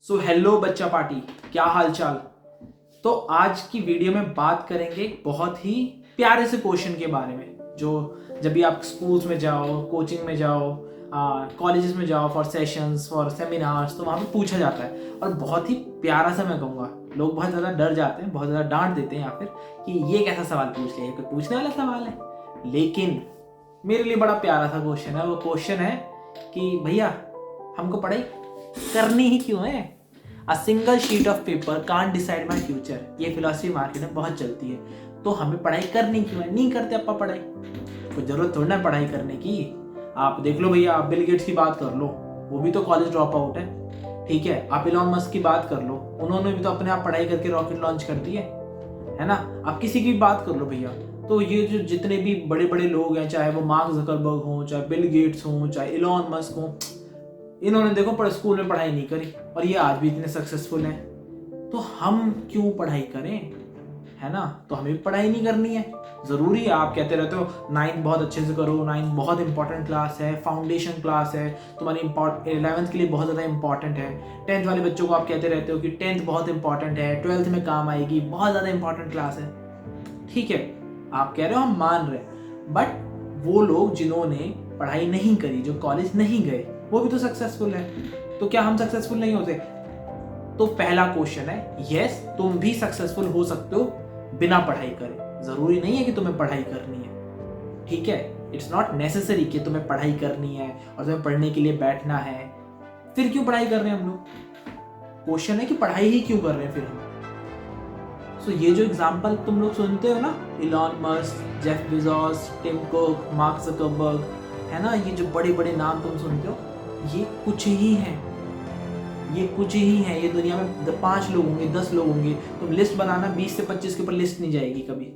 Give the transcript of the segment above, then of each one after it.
So hello बच्चा party, क्या हाल चाल। तो आज की वीडियो में बात करेंगे एक बहुत ही प्यारे से क्वेश्चन के बारे में जो जब भी आप स्कूल्स में जाओ, कोचिंग में जाओ, कॉलेजेस में जाओ फॉर सेशंस फॉर सेमिनार्स, तो वहाँ पे पूछा जाता है। और बहुत ही प्यारा सा मैं कहूँगा, लोग बहुत ज़्यादा डर जाते हैं, बहुत ज़्यादा डांट देते हैं या फिर कि ये कैसा सवाल पूछ लिया, ये कोई पूछने वाला सवाल है। लेकिन मेरे लिए बड़ा प्यारा सा क्वेश्चन है। वो क्वेश्चन है कि भैया हमको पढ़ाई करनी ही क्यों है। A single sheet of paper can't decide my future, ये फिलॉसफी मार्केट में बहुत चलती है। तो हमें पढ़ाई करनी क्यों है, नहीं करते अपा पढ़ाई, कोई जरूरत थोड़ी ना पढ़ाई करने की। आप देख लो भैया, आप बिल गेट्स की बात कर लो, वो भी तो कॉलेज ड्रॉप आउट है। ठीक है, आप इलॉन मस्क की बात कर लो, उन्होंने भी तो अपने आप पढ़ाई करके रॉकेट लॉन्च कर दिए, है ना। आप किसी की भी बात कर लो भैया, तो ये जो जितने भी बड़े बड़े लोग हैं, चाहे वो मार्क जकरबर्ग हो, चाहे बिल गेट्स हो, चाहे इलॉन मस्क हो, इन्होंने देखो स्कूल में पढ़ाई नहीं करी और ये आज भी इतने सक्सेसफुल हैं। तो हम क्यों पढ़ाई करें, है ना। तो हमें भी पढ़ाई नहीं करनी है, जरूरी है। आप कहते रहते हो नाइन्थ बहुत अच्छे से करो, नाइन्थ बहुत इंपॉर्टेंट क्लास है, फाउंडेशन क्लास है तुम्हारी, 11th के लिए बहुत ज़्यादा इंपॉर्टेंट है। 10th वाले बच्चों को आप कहते रहते हो कि 10th बहुत इंपॉर्टेंट है, 12th में काम आएगी, बहुत ज़्यादा इंपॉर्टेंट क्लास है। ठीक है, आप कह रहे हो, हम मान रहे हैं। बट वो लोग जिन्होंने पढ़ाई नहीं करी, जो कॉलेज नहीं गए, वो भी तो सक्सेसफुल है। तो क्या हम सक्सेसफुल नहीं होते। तो पहला क्वेश्चन है, यस तुम भी सक्सेसफुल हो सकते हो बिना पढ़ाई करे। जरूरी नहीं है कि तुम्हें पढ़ाई करनी है, ठीक है। इट्स नॉट नेसेसरी कि तुम्हें पढ़ाई करनी है और तुम्हें पढ़ने के लिए बैठना है। फिर क्यों पढ़ाई कर रहे हैं हम लोग। क्वेश्चन है कि पढ़ाई ही क्यों कर रहे हैं फिर हम। सो ये जो एग्जाम्पल तुम लोग सुनते हो ना, Elon Musk, Jeff Bezos, Tim Cook, Mark Zuckerberg, है ना, ये जो बड़े बड़े नाम तुम सुनते हो, ये कुछ ही हैं। ये कुछ ही हैं। ये दुनिया में 5 लोग होंगे, 10 लोग होंगे। तुम लिस्ट बनाना, 20 से 25 के ऊपर लिस्ट नहीं जाएगी कभी।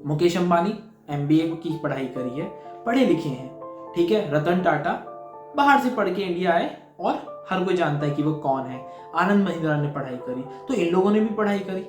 मुकेश अंबानी MBA की पढ़ाई करी है, पढ़े लिखे हैं, ठीक है। रतन टाटा बाहर से पढ़ के इंडिया आए और हर कोई जानता है कि वो कौन है। आनंद महिंद्रा ने पढ़ाई करी, तो इन लोगों ने भी पढ़ाई करी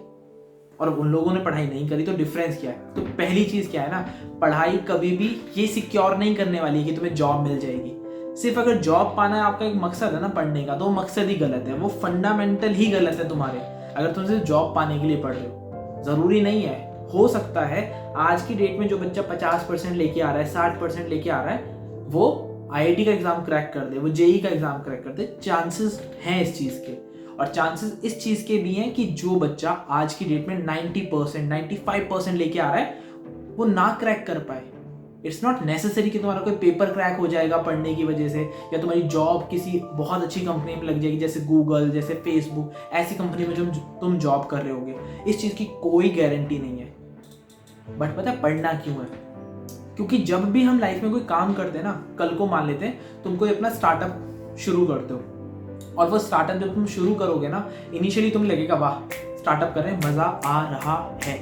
और उन लोगों ने पढ़ाई नहीं करी। तो डिफरेंस क्या है। तो पहली चीज क्या है ना, पढ़ाई कभी भी ये सिक्योर नहीं करने वाली कि तुम्हें जॉब मिल जाएगी। सिर्फ अगर जॉब पाना है आपका एक मकसद है ना पढ़ने का, तो वो मकसद ही गलत है, वो फंडामेंटल ही गलत है तुम्हारे। अगर तुम सिर्फ जॉब पाने के लिए पढ़ रहे हो, जरूरी नहीं है। हो सकता है आज की डेट में जो बच्चा 50% लेके आ रहा है, 60% लेके आ रहा है, वो IIT का एग्जाम क्रैक कर दे, वो JEE का एग्जाम क्रैक कर दे। चांसेस हैं इस चीज के। और चांसेस इस चीज के भी हैं कि जो बच्चा आज की डेट में 90%, 95% लेके आ रहा है, वो ना क्रैक कर पाए। इट्स नॉट नेसेसरी कि तुम्हारा कोई पेपर क्रैक हो जाएगा पढ़ने की वजह से, या तुम्हारी जॉब किसी बहुत अच्छी कंपनी में लग जाएगी, जैसे गूगल, जैसे फेसबुक, ऐसी कंपनी में जो तुम जॉब कर रहे होगे। इस चीज की कोई गारंटी नहीं है। बट पता है पढ़ना क्यों है। क्योंकि जब भी हम लाइफ में कोई काम करते हैं ना, कल को मान लेते हैं तुम कोई अपना स्टार्टअप शुरू करते हो, और वो स्टार्टअप जब तुम शुरू करोगे ना, इनिशियली तुम लगेगा वाह स्टार्टअप कर रहे हैं, मजा आ रहा है,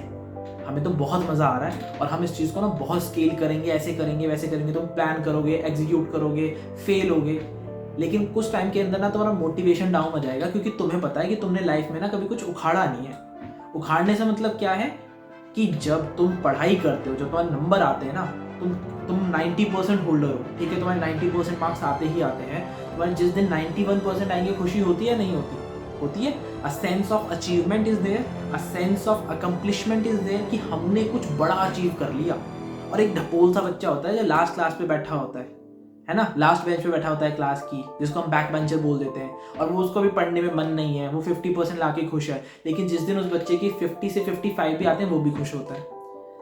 हमें तो बहुत मजा आ रहा है और हम इस चीज को ना बहुत स्केल करेंगे, ऐसे करेंगे वैसे करेंगे। तुम प्लान करोगे, एग्जीक्यूट करोगे, फेल होगे। लेकिन कुछ टाइम के अंदर ना तुम्हारा मोटिवेशन डाउन हो जाएगा, क्योंकि तुम्हें पता है कि तुमने लाइफ में ना कभी कुछ उखाड़ा नहीं है। उखाड़ने से मतलब क्या है कि जब तुम पढ़ाई करते हो, जब तुम्हारे नंबर आते हैं ना, तुम 90% होल्डर हो, ठीक है, तुम्हारे 90% मार्क्स आते ही आते हैं। तुम्हारे जिस दिन 91% आएंगे, खुशी होती है नहीं होती, होती है। A sense of achievement is there, a sense of accomplishment is there, कि हमने कुछ बड़ा अचीव कर लिया। और एक ढपोल सा बच्चा होता है जो लास्ट क्लास पे बैठा होता है ना, लास्ट बेंच पे बैठा होता है क्लास की, जिसको हम बैक बेंचर बोल देते हैं, और वो उसको भी पढ़ने में मन नहीं है, वो 50% लाके खुश है। लेकिन जिस दिन उस बच्चे की 50 से 55 भी आते हैं, वो भी खुश होता है।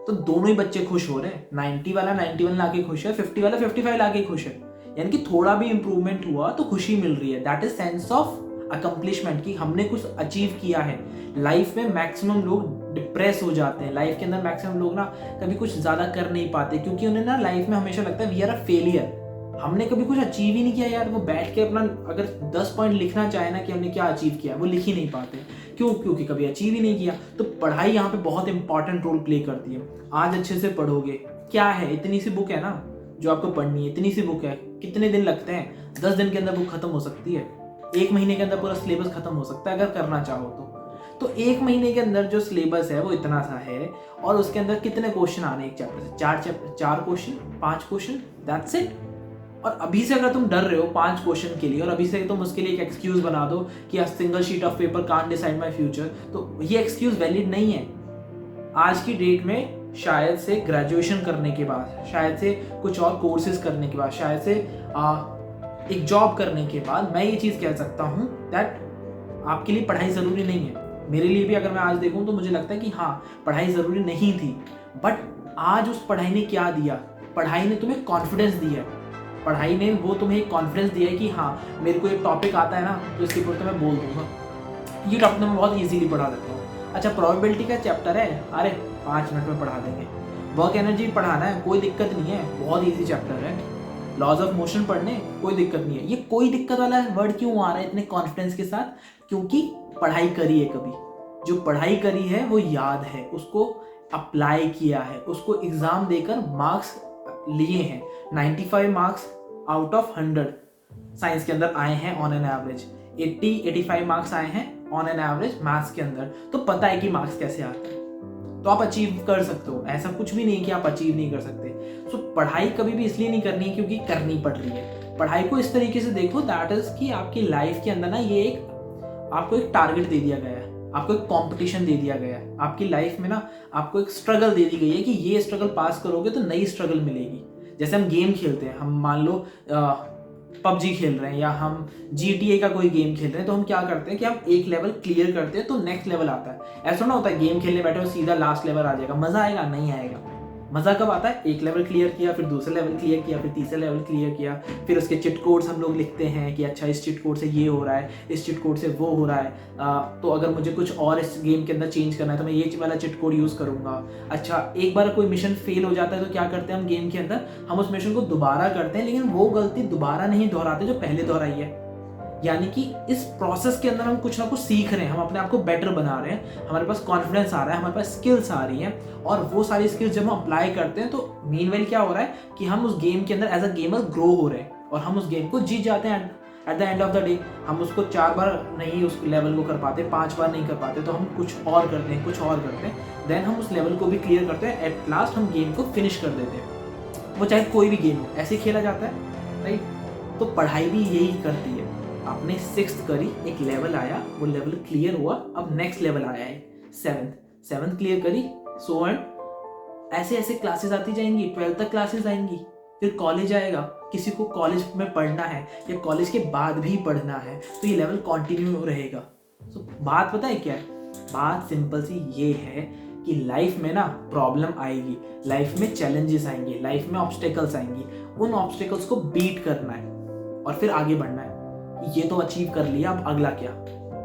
तो दोनों ही बच्चे खुश हो रहे हैं। 90 वाला 91 लाके खुश है, 50 वाला 55 लाके खुश है। यानी कि थोड़ा भी इंप्रूवमेंट हुआ तो खुशी मिल रही है। That is sense of accomplishment, कि हमने कुछ अचीव किया है। लाइफ में मैक्सिमम लोग डिप्रेस हो जाते हैं, लाइफ के अंदर मैक्सिमम लोग ना कभी कुछ ज्यादा कर नहीं पाते, क्योंकि उन्हें ना लाइफ में हमेशा लगता है वी आर अ फेलियर, हमने कभी कुछ अचीव ही नहीं किया यार। वो बैठ के अपना अगर 10 पॉइंट लिखना चाहे ना कि हमने क्या अचीव किया, वो लिख ही नहीं पाते। क्यों? क्योंकि कभी अचीव ही नहीं किया। तो पढ़ाई यहाँ पे बहुत इंपॉर्टेंट रोल प्ले करती है। आज अच्छे से पढ़ोगे, क्या है, इतनी सी बुक है ना जो आपको पढ़नी है, इतनी सी बुक है। कितने दिन लगते हैं? 10 दिन के अंदर बुक खत्म हो सकती है, 1 महीने के अंदर पूरा सिलेबस खत्म हो सकता है अगर करना चाहो तो 1 महीने के अंदर जो सिलेबस है वो इतना सा है, और उसके अंदर कितने क्वेश्चन आने एक चैप्टर से? 4 क्वेश्चन, 5 क्वेश्चन, दैट्स इट। और अभी से अगर तुम डर रहे हो 5 क्वेश्चन के लिए और अभी से तुम उसके लिए एक एक्सक्यूज बना दो कि a single sheet of paper can't decide my future, तो ये एक्सक्यूज वैलिड नहीं है। आज की डेट में शायद से ग्रेजुएशन करने के बाद, शायद से कुछ और कोर्सेज करने के बाद, शायद से एक जॉब करने के बाद मैं ये चीज़ कह सकता हूँ दैट आपके लिए पढ़ाई ज़रूरी नहीं है। मेरे लिए भी अगर मैं आज देखूँ तो मुझे लगता है कि हाँ, पढ़ाई ज़रूरी नहीं थी, बट आज उस पढ़ाई ने क्या दिया? पढ़ाई ने तुम्हें कॉन्फिडेंस दिया है। पढ़ाई ने वो तुम्हें एक कॉन्फिडेंस दिया है कि हाँ, मेरे को एक टॉपिक आता है ना, तो इसके ऊपर तो मैं बोल दूंगा, ये टॉपिक मैं बहुत ईजीली पढ़ा देता हूँ। अच्छा, प्रोबेबिलिटी का चैप्टर है, अरे 5 मिनट में पढ़ा देंगे। वर्क एनर्जी पढ़ाना है, कोई दिक्कत नहीं है, बहुत ईजी चैप्टर है। लॉज ऑफ मोशन पढ़ने, कोई दिक्कत नहीं है। ये कोई दिक्कत वाला वर्ड क्यों आ रहा है इतने कॉन्फिडेंस के साथ? क्योंकि पढ़ाई करी है कभी। जो पढ़ाई करी है वो याद है, उसको अप्लाई किया है, उसको एग्जाम देकर मार्क्स लिए हैं। 95 मार्क्स आउट ऑफ 100 साइंस के अंदर आए हैं ऑन एन एवरेज। 80-85 मार्क्स आए हैं ऑन एन एवरेज मैथ्स के अंदर। तो पता है कि मार्क्स कैसे आते हैं, तो आप अचीव कर सकते हो। ऐसा कुछ भी नहीं कि आप अचीव नहीं कर सकते। सो पढ़ाई कभी भी इसलिए नहीं करनी है क्योंकि करनी पड़ रही है। पढ़ाई को इस तरीके से देखो दैट इज कि आपकी लाइफ के अंदर ना ये एक आपको एक टारगेट दे दिया गया है, आपको एक कंपटीशन दे दिया गया है। आपकी लाइफ में ना आपको एक स्ट्रगल दे दी गई है कि ये स्ट्रगल पास करोगे तो नई स्ट्रगल मिलेगी। जैसे हम गेम खेलते हैं, हम मान लो पबजी खेल रहे हैं या हम GTA का कोई गेम खेल रहे हैं, तो हम क्या करते हैं कि हम एक लेवल क्लियर करते हैं तो नेक्स्ट लेवल आता है। ऐसा ना होता है गेम खेलने बैठे हो सीधा लास्ट लेवल आ जाएगा, मजा आएगा? नहीं आएगा। मजा कब आता है? एक लेवल क्लियर किया, फिर दूसरा लेवल क्लियर किया, फिर तीसरा लेवल क्लियर किया, फिर उसके चिट कोड्स हम लोग लिखते हैं कि अच्छा इस चिट कोड से ये हो रहा है, इस चिट कोड से वो हो रहा है, तो अगर मुझे कुछ और इस गेम के अंदर चेंज करना है तो मैं ये वाला चिट कोड यूज़ करूंगा। अच्छा, एक बार कोई मिशन फेल हो जाता है तो क्या करते हैं हम गेम के अंदर? हम उस मिशन को दोबारा करते हैं, लेकिन वो गलती दोबारा नहीं दोहराते जो पहले दोहराई है। यानी कि इस प्रोसेस के अंदर हम कुछ ना कुछ सीख रहे हैं, हम अपने आप को बेटर बना रहे हैं, हमारे पास कॉन्फिडेंस आ रहा है, हमारे पास स्किल्स आ रही हैं, और वो सारी स्किल्स जब हम अप्लाई करते हैं तो मीनवाइल क्या हो रहा है कि हम उस गेम के अंदर एज अ गेमर ग्रो हो रहे हैं और हम उस गेम को जीत जाते हैं। At the end of the day हम उसको 4 बार नहीं उस लेवल को कर पाते, 5 बार नहीं कर पाते, तो हम कुछ और करते हैं, कुछ और करते हैं, देन हम उस लेवल को भी क्लियर करते हैं। एट लास्ट हम गेम को फिनिश कर देते हैं। वो चाहे कोई भी गेम हो, ऐसे खेला जाता है, राइट? तो पढ़ाई भी यही करती है। आपने 6th करी, एक लेवल आया, वो लेवल क्लियर हुआ, अब नेक्स्ट लेवल आया है 7th क्लियर करी, सो एंड ऐसे ऐसे क्लासेस आती जाएंगी, 12th तक क्लासेस आएंगी, फिर कॉलेज आएगा। किसी को कॉलेज में पढ़ना है या कॉलेज के बाद भी पढ़ना है तो ये लेवल कंटिन्यू रहेगा। तो बात पता है क्या है? बात सिंपल सी ये है कि लाइफ में ना प्रॉब्लम आएगी, लाइफ में चैलेंजेस आएंगे, लाइफ में ऑब्स्टेकल्स आएंगी। उन ऑब्स्टेकल्स को बीट करना है और फिर आगे बढ़ना है। ये तो अचीव कर लिया, अब अगला क्या?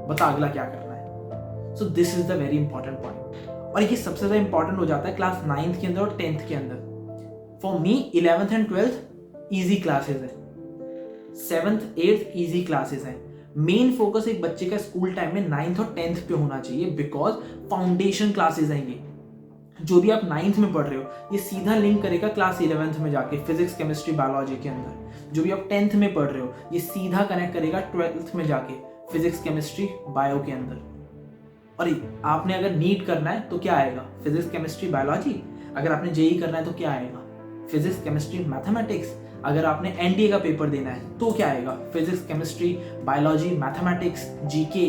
बता अगला क्या करना है? So this is the very important point, और ये सबसे ज्यादा इंपॉर्टेंट हो जाता है क्लास 9th के अंदर और 10th के अंदर। For me 11th and 12th easy classes है, 7th 8th ईजी क्लासेस है। मेन फोकस एक बच्चे का स्कूल टाइम में 9th और 10th पे होना चाहिए, बिकॉज फाउंडेशन क्लासेस आएंगे। जो भी आप 9th में पढ़ रहे हो ये सीधा लिंक करेगा क्लास 11th में जाके फिजिक्स केमिस्ट्री बायोलॉजी के अंदर। जो भी आप 10th में पढ़ रहे हो ये सीधा कनेक्ट करेगा 12th में जाके फिजिक्स केमिस्ट्री बायो के अंदर। और आपने अगर नीट करना है तो क्या आएगा? Physics chemistry biology. अगर आपने जेई करना है तो क्या आएगा? Physics chemistry mathematics. अगर आपने एनडीए का पेपर देना है तो क्या आएगा? Physics chemistry biology mathematics GK.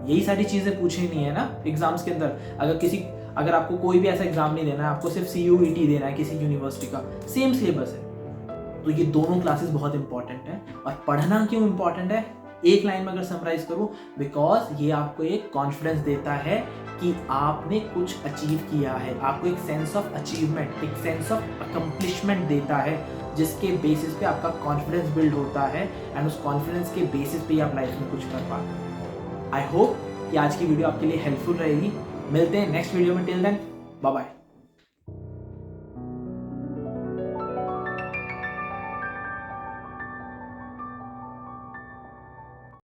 यही सारी चीजें पूछनी है ना एग्जाम्स के अंदर। अगर आपको कोई भी ऐसा एग्जाम नहीं देना है, आपको सिर्फ CUET देना है किसी यूनिवर्सिटी का, सेम सिलेबस है। तो ये दोनों क्लासेस बहुत इंपॉर्टेंट है। और पढ़ना क्यों इंपॉर्टेंट है? एक लाइन में अगर समराइज करूं, बिकॉज ये आपको एक कॉन्फिडेंस देता है कि आपने कुछ अचीव किया है, आपको एक सेंस ऑफ अचीवमेंट, एक सेंस ऑफ अकम्प्लिशमेंट देता है, जिसके बेसिस पे आपका कॉन्फिडेंस बिल्ड होता है एंड उस कॉन्फिडेंस के बेसिस पे आप लाइफ में कुछ कर पाते हैं। आई होप कि आज की वीडियो आपके लिए हेल्पफुल रहेगी। मिलते हैं नेक्स्ट वीडियो में। Till then bye bye.